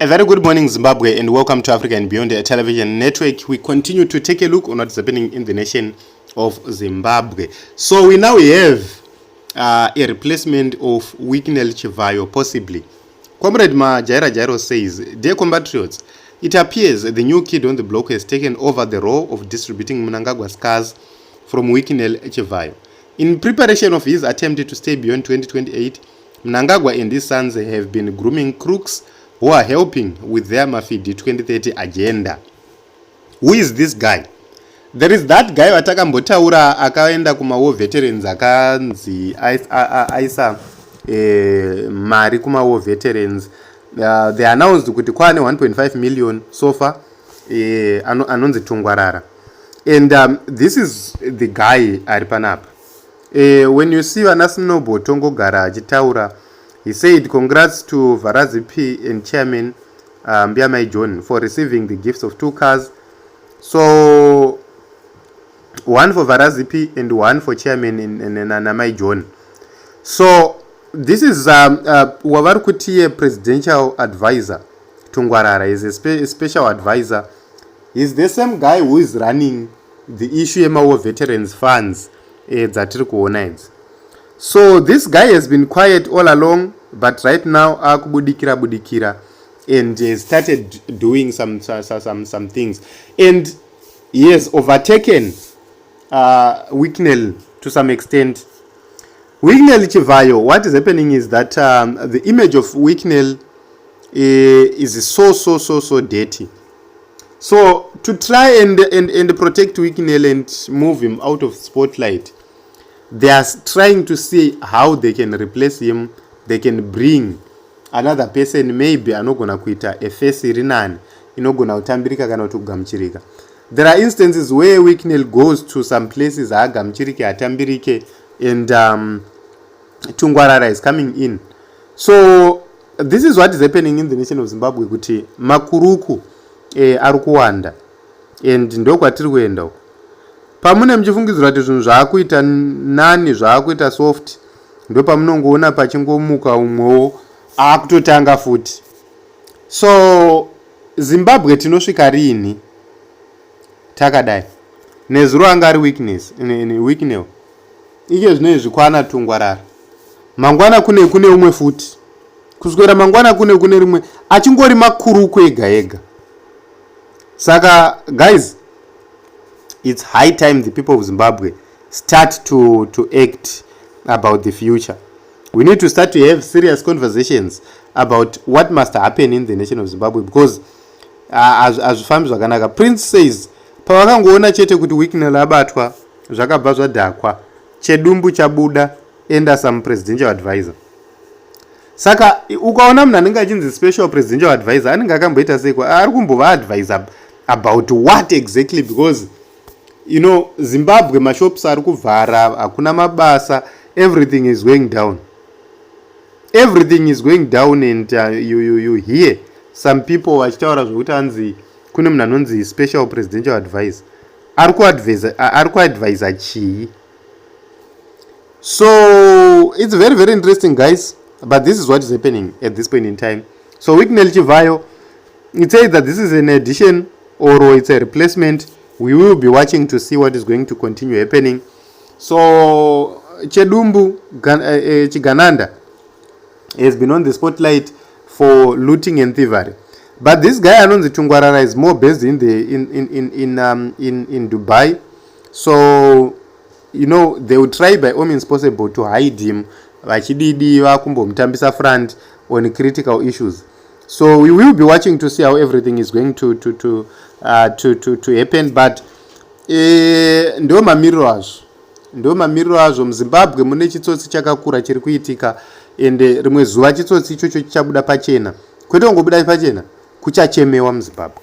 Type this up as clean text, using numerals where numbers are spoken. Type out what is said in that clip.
A very good morning, Zimbabwe, and welcome to Africa and Beyond Television Network. We continue to take a look on what's happening in the nation of Zimbabwe. So we now have a replacement of Chivhayo, possibly. Comrade Manje says, "Dear compatriots, it appears the new kid on the block has taken over the role of distributing Mnangagwa's cars from Chivhayo. In preparation of his attempt to stay beyond 2028, Mnangagwa and his sons have been grooming crooks who are helping with their Mafidi 2030 agenda." Who is this guy? There is that guy watakambotaura akaenda kumawo veterans akanzi aisa mari kumawo veterans. They announced kuti kwane 1.5 million so far anonzi Tungwarara. And this is the guy ari panapa. When you see Vanasinobo Tongogara achitaura, he said, "Congrats to Varazi P and Chairman Mbiamai John for receiving the gifts of 2 cars. So, one for Varazi P and one for Chairman and Namai John." So, this is Wavarkutie presidential advisor. Tungwarara is a special advisor. He's the same guy who is running the issue of veterans funds. So this guy has been quiet all along, but right now budikira and started doing some things, and he has overtaken Wicknell to some extent. Wicknell Chivhayo, what is happening is that the image of Wicknell is so dirty. So to try and protect Wicknell and move him out of spotlight, they are trying to see how they can replace him. They can bring another person, maybe anogona kuita efesi rinani inogona utambirika kana utugamchirika. There are instances where Wicknell goes to some places agamchirike atambirike, and Tungwarara is coming in. So this is what is happening in the nation of Zimbabwe, kuti makuruku arikuwanda, and ndokwatiri kuenda uko. Pamune mchifungidzira kuti zvinhu zvaakuita nani, zvaakuita soft, ndo pamunongoona pachingomuka umwewo akutotanga futi. So Zimbabwe tinosvika rini takadai nezuro anga ari Wicknell icho zvino zvikwana Tungwarara. Mangwana kune umwe futi, kuswera mangwana kune rimwe achingori makuruku ega. Saka guys, it's high time the people of Zimbabwe start to act about the future. We need to start to have serious conversations about what must happen in the nation of Zimbabwe, because as farms zvakanaka. Prince says pavakangoona chete kuti Wicknell abatwa zvakabva zvadhakwa, chedumbu chabuda, enda some presidential advisor. Saka ukaona munhu anenge achinzi special presidential advisor anenge akamboita sekwa ari kumbova advisor about what exactly, because you know Zimbabwe mashops ari kuvhara, hakuna mabasa, everything is going down. Everything is going down, and you hear some people vachitaura zvokuti anzi kune munhu anonzi special presidential advisor. Ari kuadvisor chii? So it's very interesting, guys, but this is what is happening at this point in time. So Wicknell Chivhayo, it says that this is an addition or it's a replacement. We will be watching to see what is going to continue happening. So Chedumbu Chigananda has been on the spotlight for looting and thievery, but this guy Anonzi Tungwarara is more based in Dubai. So you know they will try by all means possible to hide him, vachididi vakumbomutambisa front on critical issues. So we will be watching to see how everything is going to happen, but ndo mamiriro azvo muZimbabwe mune chitsotsi chakakura chiri kuitika, ende rimwe zuva chitsotsi ichocho chichabuda pachena, kwete kungobuda pachena, kuchachemewa muZimbabwe.